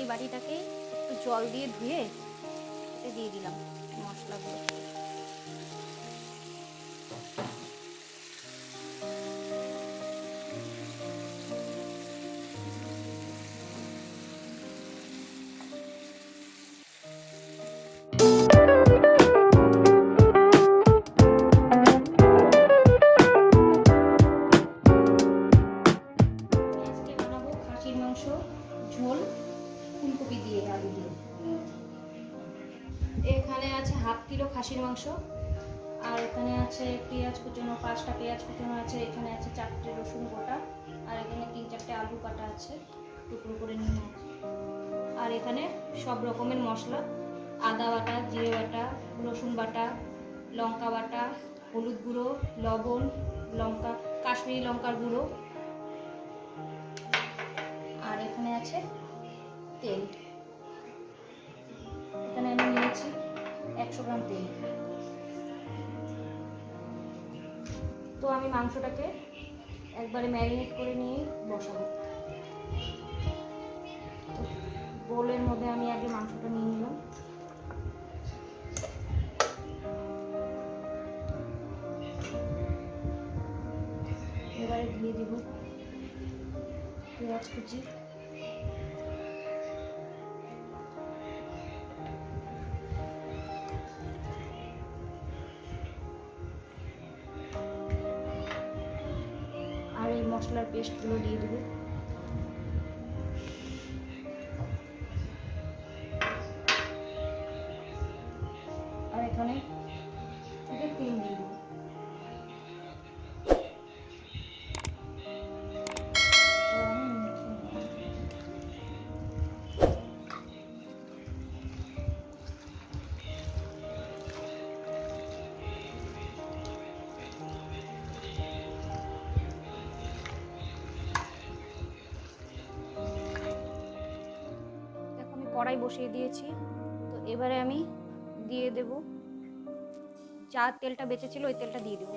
এই বাটিটাকে একটু জল দিয়ে ধুয়ে এতে দিয়ে দিলাম মশলাগুলো। ঝোল ফুলকপি দিয়ে আলু দিয়ে। এখানে আছে হাফ কিলো খাসির মাংস, আর এখানে আছে পেঁয়াজ কুচানো, 5টা পেঁয়াজ কুচানো আছে, এখানে আছে 4টে রসুন গোটা, আর এখানে 3-4টে আলু কাটা আছে টুকরো করে নিয়ে আছে, আর এখানে সব রকমের মশলা, আদা বাটা, জিরে বাটা, রসুন বাটা, লঙ্কা বাটা, হলুদ গুঁড়ো, লবণ, লঙ্কা, কাশ্মীরি লঙ্কার গুঁড়ো, আর এখানে আছে তেল। এখানে আমি নিয়েছি 100 গ্রাম তেল। তো আমি মাংসটাকে একবারে ম্যারিনেট করে নিয়ে বসাবো। বোলের মধ্যে আমি আগে মাংসটা নিয়ে নিলাম। এবারে দিয়ে দিব পেঁয়াজ কুচি, আর এই মশলার পেস্টগুলো দিয়ে দেবো। আর এখানে থেকে তেল দিয়ে দেবো। কড়াই বসিয়ে দিয়েছি, তো এবারে আমি দিয়ে দেব যা তেলটা বেঁচেছিল ওই তেলটা দিয়ে দেব।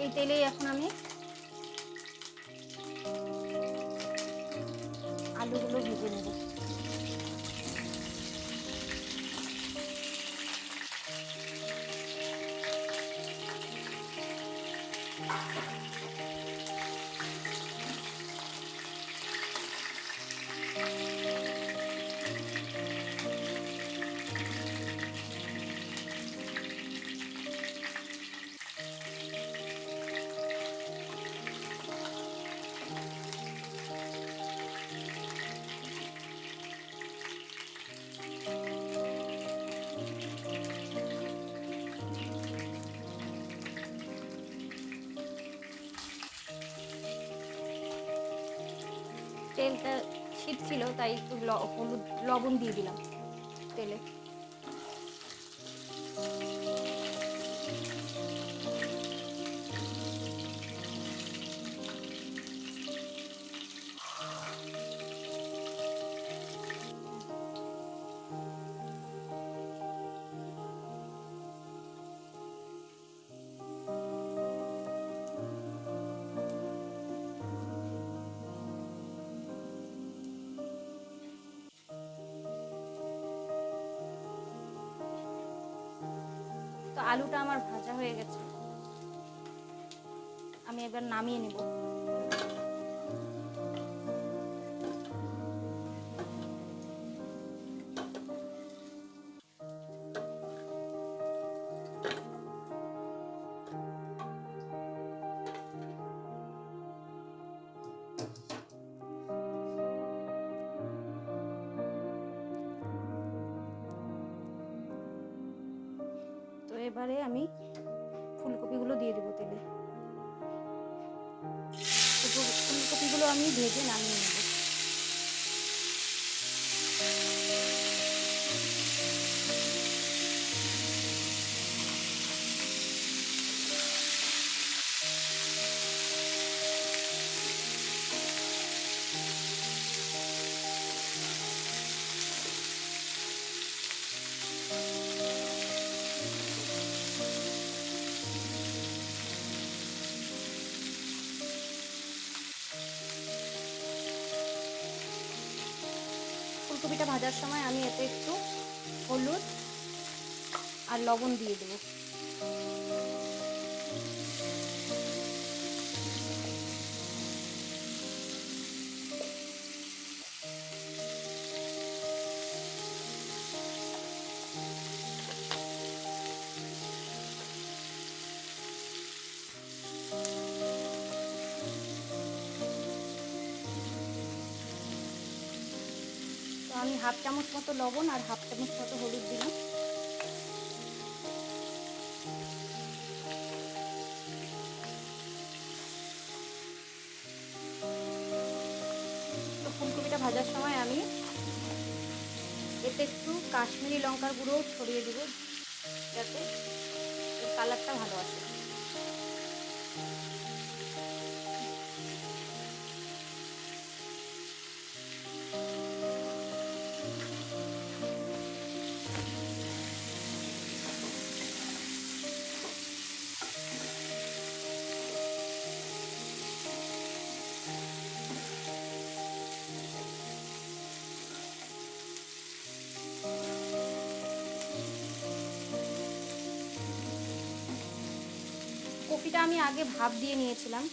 এই তেলেই এখন আমি আলুগুলো ভেজে নেব। তেলটা শীত ছিল তাই একটু হলুদ লবণ দিয়ে দিলাম তেলে। তো আলুটা আমার ভাজা হয়ে গেছে, আমি এবার নামিয়ে নেব। তো এবারে আমি ফুলকপিগুলো দিয়ে দেবো তেলে। ফুলকপিগুলো আমি ভেজে নামিয়ে নেব। ফুলকপিটা ভাজার সময় আমি এতে একটু হলুদ আর লবণ দিয়ে দেবো। তো আমি হাফ চামচ মতো লবণ আর হাফ চামচ মতো হলুদ দিলাম। তো ফুলকপিটা ভাজার সময় আমি এতে একটু কাশ্মীরি লঙ্কার গুঁড়ো ছড়িয়ে দেবো যাতে এর কালারটা ভালো আসে। কপিটা আমি আগে ভাপ দিয়ে নিয়েছিলাম।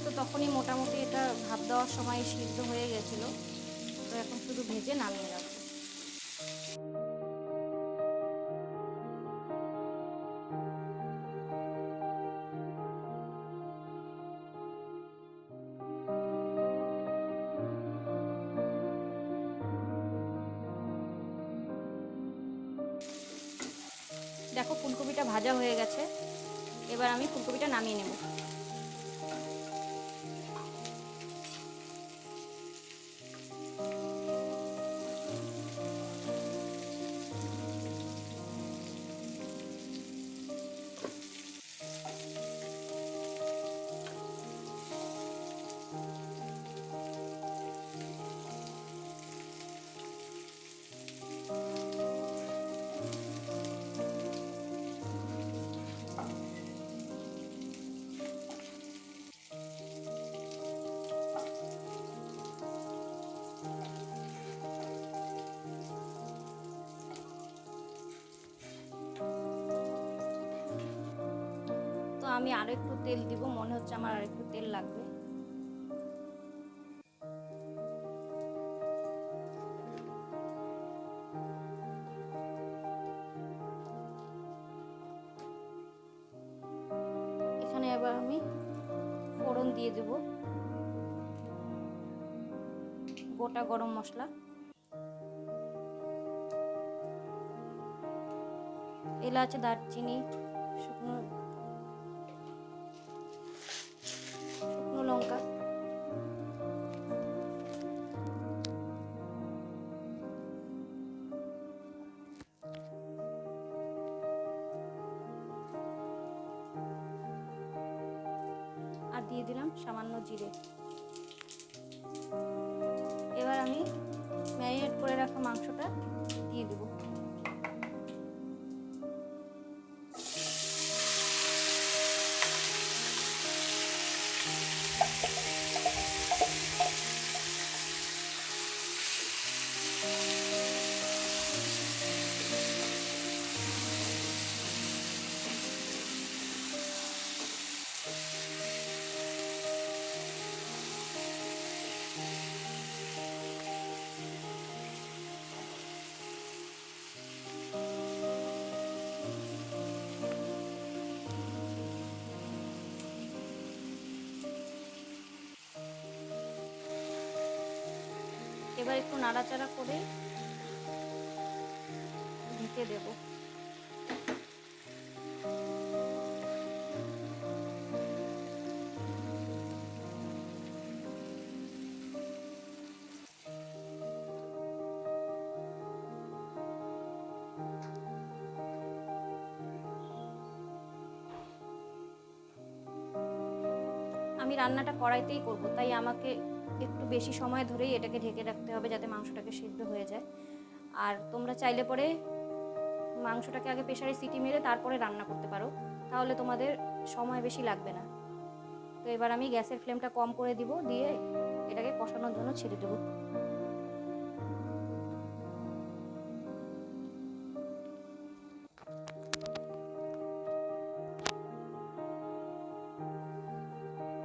তো তখনই মোটামুটি এটা ভাপ দেওয়ার সময় সিদ্ধ হয়ে গেছিলো। তো এখন শুধু ভেজে নামিয়ে রাখবো। দেখো ফুলকপিটা ভাজা হয়ে গেছে, এবার আমি ফুলকপিটা নামিয়ে নেব। তো আমি আরো একটু তেল দিব, মনে হচ্ছে আমার আর একটু তেল লাগবে। এখানে এবার আমি ফোড়ন দিয়ে দেব গোটা গরম মশলা, এলাচ, দারচিনি, শুকনো লঙ্কা, আর দিয়ে দিলাম সামান্য জিরে। এবার আমি ম্যারিনেট করে রাখা মাংসটা দিয়ে দেব। এবার একটু নাড়াচাড়া করে ঢেকে দেব। আমি রান্নাটা কড়াইতেই করব, তাই আমাকে একটু বেশি সময় ধরেই এটাকে ঢেকে রাখতে হবে যাতে মাংসটাকে সিদ্ধ হয়ে যায়। আর তোমরা চাইলে পরে মাংসটাকে আগে প্রেসারে সিটি মেরে তারপরে রান্না করতে পারো, তাহলে তোমাদের সময় বেশি লাগবে না। তো এবার আমি গ্যাসের ফ্লেমটা কম করে দিব, দিয়ে এটাকে কষানোর জন্য ছেড়ে দেবো।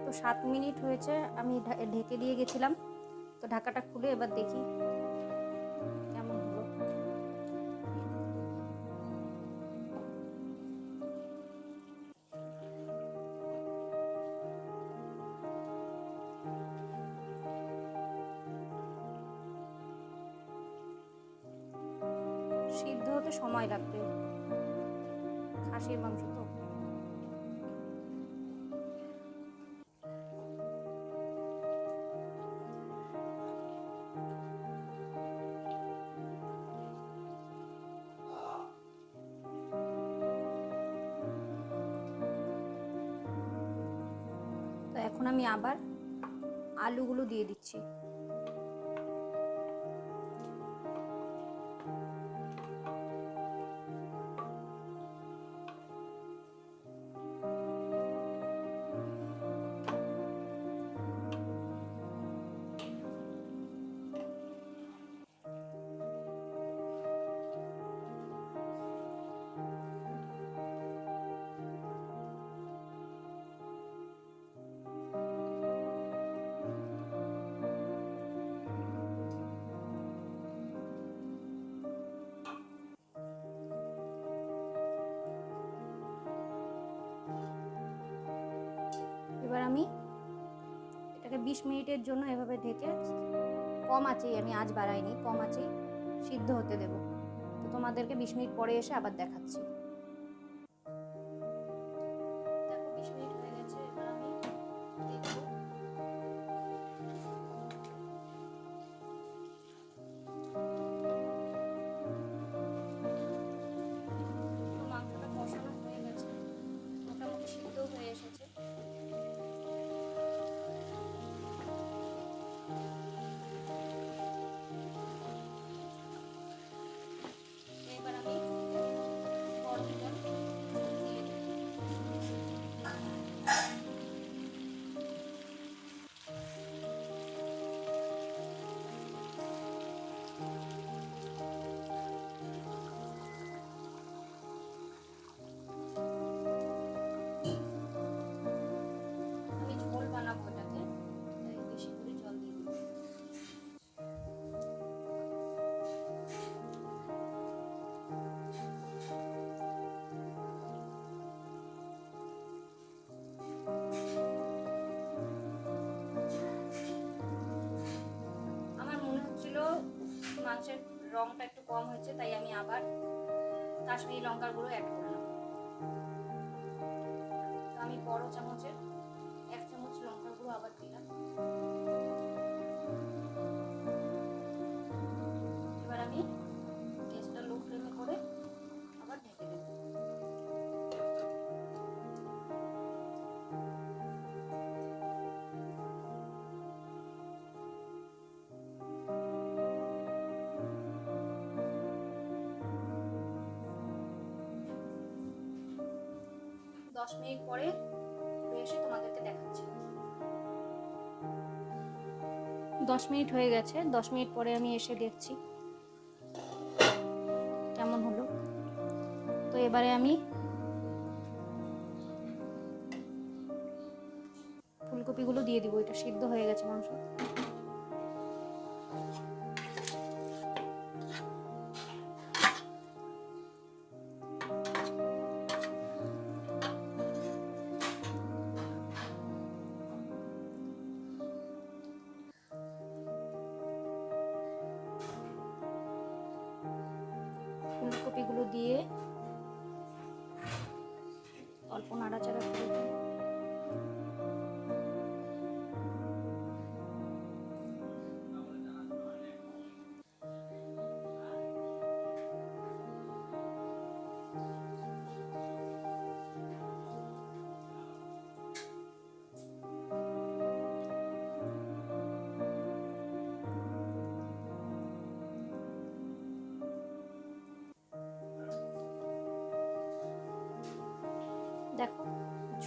তো 7 মিনিট হয়েছে, আমি ঢেকে দিয়ে গেছিলাম। তো ঢাকাটা খুলে এবার দেখি কেমন হলো। সিদ্ধ হতে সময় লাগবে, খাসির মাংস তো। তো এখন আমি আবার আলুগুলো দিয়ে দিচ্ছি। এবার আমি এটাকে 20 মিনিটের জন্য এভাবে ঢেকে কম আঁচেই, আমি আঁচ বাড়াইনি, কম আঁচেই সিদ্ধ হতে দেব। তো তোমাদেরকে 20 মিনিট পরে এসে আবার দেখাচ্ছি। দেখো 20 মিনিট হয়ে গেছে, এবার আমি দেখবো। মাংসটা কষানো হয়ে গেছে, মোটামুটি সিদ্ধ হয়ে এসেছে। এবার আমি গরম জল দিয়ে দেব। মাংসের রংটা একটু কম হয়েছে, তাই আমি আবার কাশ্মীরি লঙ্কার গুঁড়ো অ্যাড করলাম। তো আমি বড় চামচের 1 চামচ লঙ্কার গুঁড়ো আবার দিলাম। এবার আমি গ্যাসটা লো ফ্লেমে করে আবার ঢেকে দেব। দশ মিনিট পরে এসে তোমাদেরকে দেখাচ্ছি। 10 মিনিট হয়ে গেছে, 10 মিনিট পরে আমি এসে দেখছি কেমন হলো। তো এবারে আমি ফুলকপিগুলো দিয়ে দিব, এটা সিদ্ধ হয়ে গেছে মাংস। ফুলকপিগুলো দিয়ে অল্প নাড়াচাড়া করে দিই।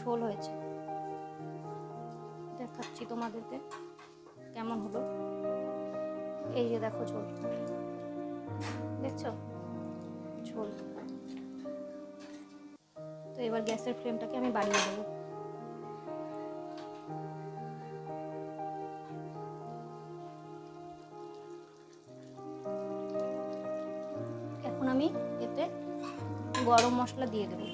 ঝোল হয়েছে, দেখাচ্ছি তোমাদেরকে কেমন হলো। এই যে দেখো ঝোল, দেখছো ঝোল। তো এবার গ্যাসের ফ্লেমটাকে আমি বাড়িয়ে দেবো। এখন আমি এতে গরম মশলা দিয়ে দেবো।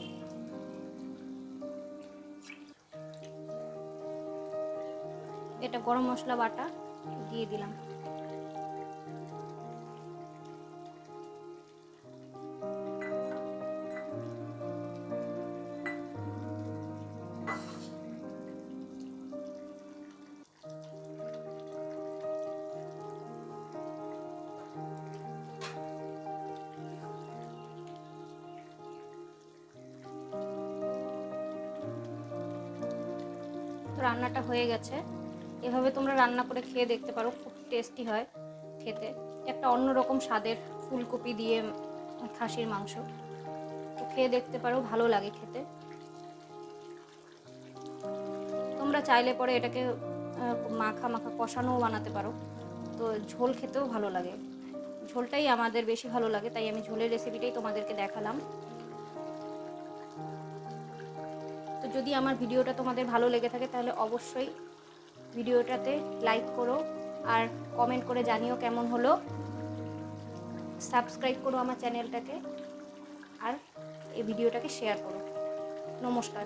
এটা গরম মশলা বাটা দিয়ে দিলাম। তো রান্নাটা হয়ে গেছে। এভাবে তোমরা রান্না করে খেয়ে দেখতে পারো, খুব টেস্টি হয় খেতে। একটা অন্যরকম স্বাদের ফুলকপি দিয়ে খাসির মাংস, তো খেয়ে দেখতে পারো, ভালো লাগে খেতে। তোমরা চাইলে পরে এটাকে মাখা মাখা কষানোও বানাতে পারো, তো ঝোল খেতেও ভালো লাগে। ঝোলটাই আমাদের বেশি ভালো লাগে, তাই আমি ঝোলের রেসিপিটাই তোমাদেরকে দেখালাম। তো যদি আমার ভিডিওটা তোমাদের ভালো লেগে থাকে তাহলে অবশ্যই ভিডিওটাতে লাইক করো আর কমেন্ট করে জানিও কেমন হলো। সাবস্ক্রাইব করো আমার চ্যানেলটাকে আর এই ভিডিওটাকে শেয়ার করো। নমস্কার।